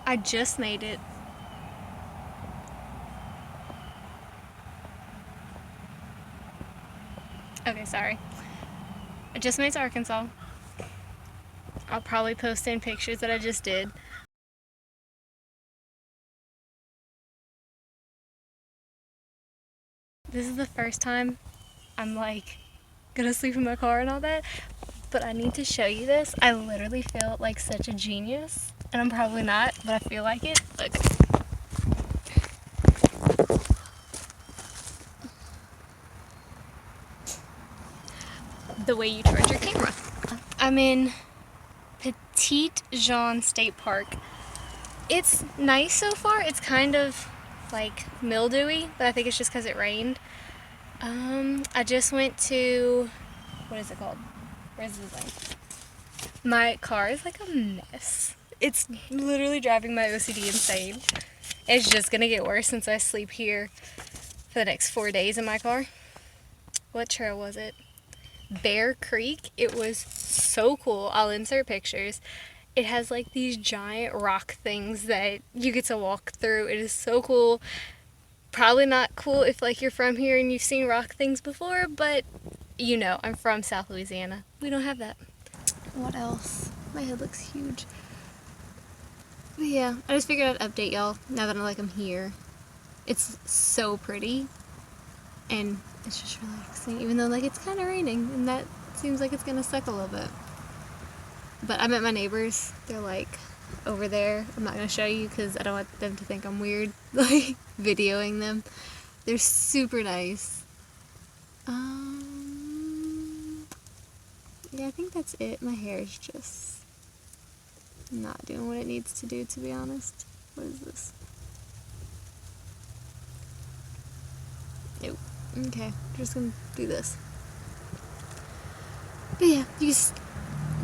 I just made it. Okay, sorry. I just made it to Arkansas. I'll probably post in pictures that I just did. This is the first time I'm like gonna sleep in my car and all that, but I need to show you this. I literally feel like such a genius, and I'm probably not, but I feel like it. Look. The way you charge your camera. I'm in Petite Jean State Park. It's nice so far. It's kind of like mildewy, but I think it's just because it rained. I just went to, what is it called? Where's the thing? My car is like a mess. It's literally driving my OCD insane. It's just gonna get worse since I sleep here for the next 4 days in my car. What trail was it? Bear Creek. It was so cool. I'll insert pictures. It has like these giant rock things that you get to walk through. It is so cool. Probably not cool if like you're from here and you've seen rock things before, but you know, I'm from South Louisiana. We don't have that. What else? My head looks huge. But yeah, I just figured I'd update y'all now that I'm here. It's so pretty and it's just relaxing, even though like it's kind of raining and that seems like it's gonna suck a little bit. But I met my neighbors. They're like over there. I'm not gonna show you because I don't want them to think I'm weird, like videoing them. They're super nice. Yeah, I think that's it. My hair is just not doing what it needs to do, to be honest. What is this? Nope. Okay, just gonna do this. But yeah,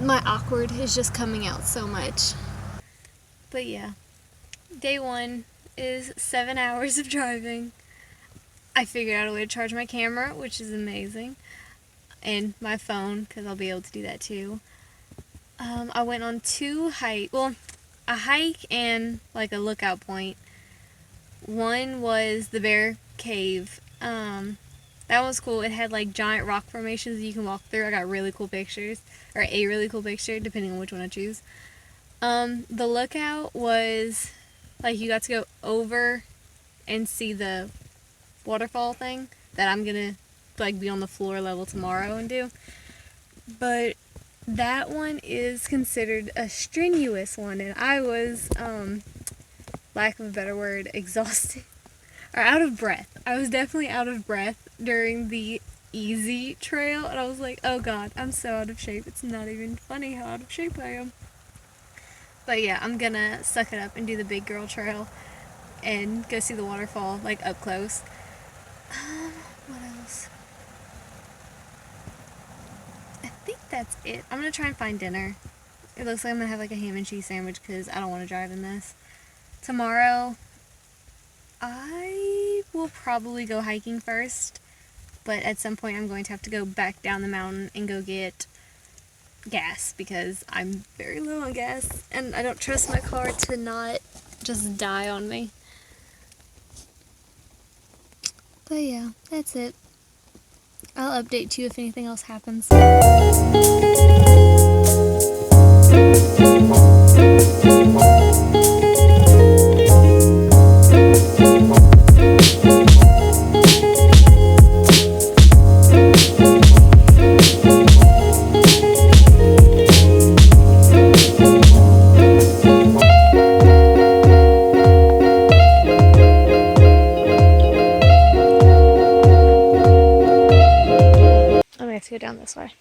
my awkward is just coming out so much. But yeah, day one is 7 hours of driving. I figured out a way to charge my camera, which is amazing, and my phone, because I'll be able to do that too. I went on a hike and like a lookout point. One was the Bear Cave. That was cool. It had like giant rock formations that you can walk through. I got really cool pictures, or a really cool picture, depending on which one I choose. The lookout was like you got to go over and see the waterfall thing that I'm gonna like be on the floor level tomorrow and do. But that one is considered a strenuous one, and I was, lack of a better word, exhausted or out of breath. I was definitely out of breath during the easy trail, and I was like, oh god, I'm so out of shape. It's not even funny how out of shape I am. But yeah, I'm gonna suck it up and do the big girl trail and go see the waterfall like up close. What else? I think that's it. I'm gonna try and find dinner. It looks like I'm gonna have like a ham and cheese sandwich because I don't want to drive in this. Tomorrow, I will probably go hiking first, but at some point I'm going to have to go back down the mountain and go get gas because I'm very low on gas and I don't trust my car to not just die on me. But yeah, that's it. I'll update you if anything else happens. I'm gonna have to go down this way.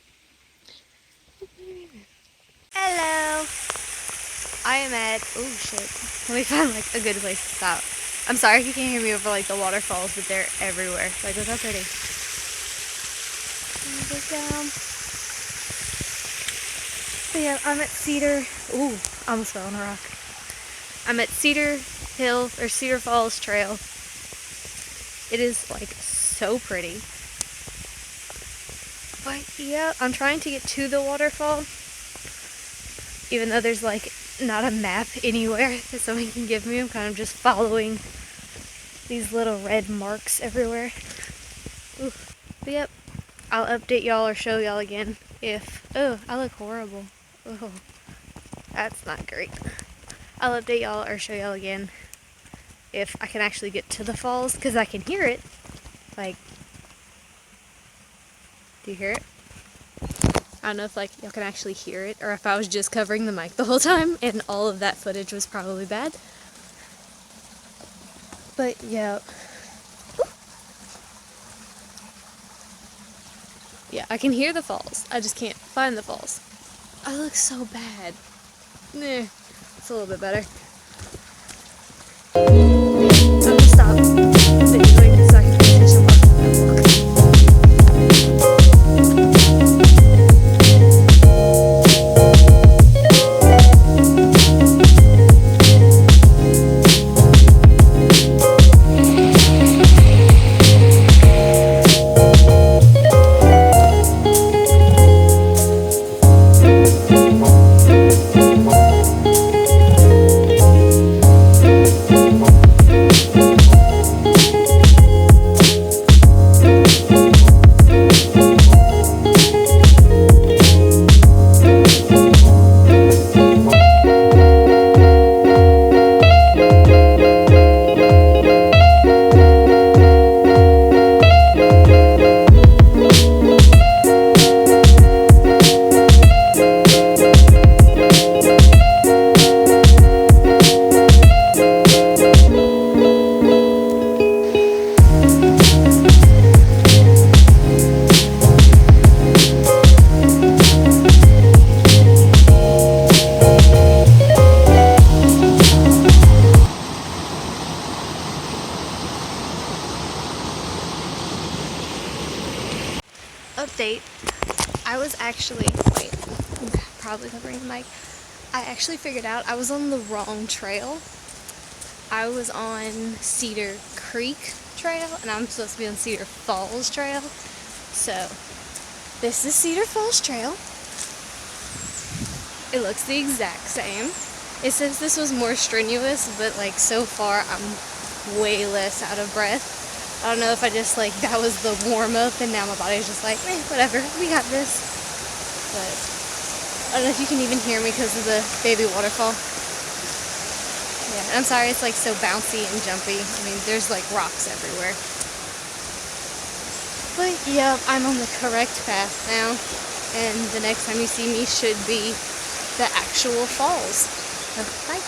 Hello. I am at, oh shit. Let me find like a good place to stop. I'm sorry if you can't hear me over like the waterfalls, but they're everywhere. Like, look how pretty. Go down. So yeah, I'm at Cedar. Ooh, I almost fell on a rock. I'm at Cedar Hill or Cedar Falls Trail. It is like so pretty. But yeah, I'm trying to get to the waterfall, even though there's like not a map anywhere that somebody can give me. I'm kind of just following these little red marks everywhere. Ooh. But yep, I'll update y'all or show y'all again if, oh, I look horrible. Oh, that's not great. I'll update y'all or show y'all again if I can actually get to the falls, because I can hear it. Like, do you hear it? I don't know if like y'all can actually hear it, or if I was just covering the mic the whole time and all of that footage was probably bad. But yeah. Yeah, I can hear the falls. I just can't find the falls. I look so bad. Nah, it's a little bit better. I'm gonna stop videoing so I can pay attention while I walk. Update. I was actually, wait, I'm probably covering the mic. I actually figured out I was on the wrong trail. I was on Cedar Creek Trail, and I'm supposed to be on Cedar Falls Trail. So, this is Cedar Falls Trail. It looks the exact same. It says this was more strenuous, but like so far I'm way less out of breath. I don't know if I just like, that was the warm up and now my body's just like, whatever, we got this. But I don't know if you can even hear me because of the baby waterfall. Yeah, and I'm sorry it's like so bouncy and jumpy. I mean, there's like rocks everywhere. But yeah, I'm on the correct path now. And the next time you see me should be the actual falls. So, bye.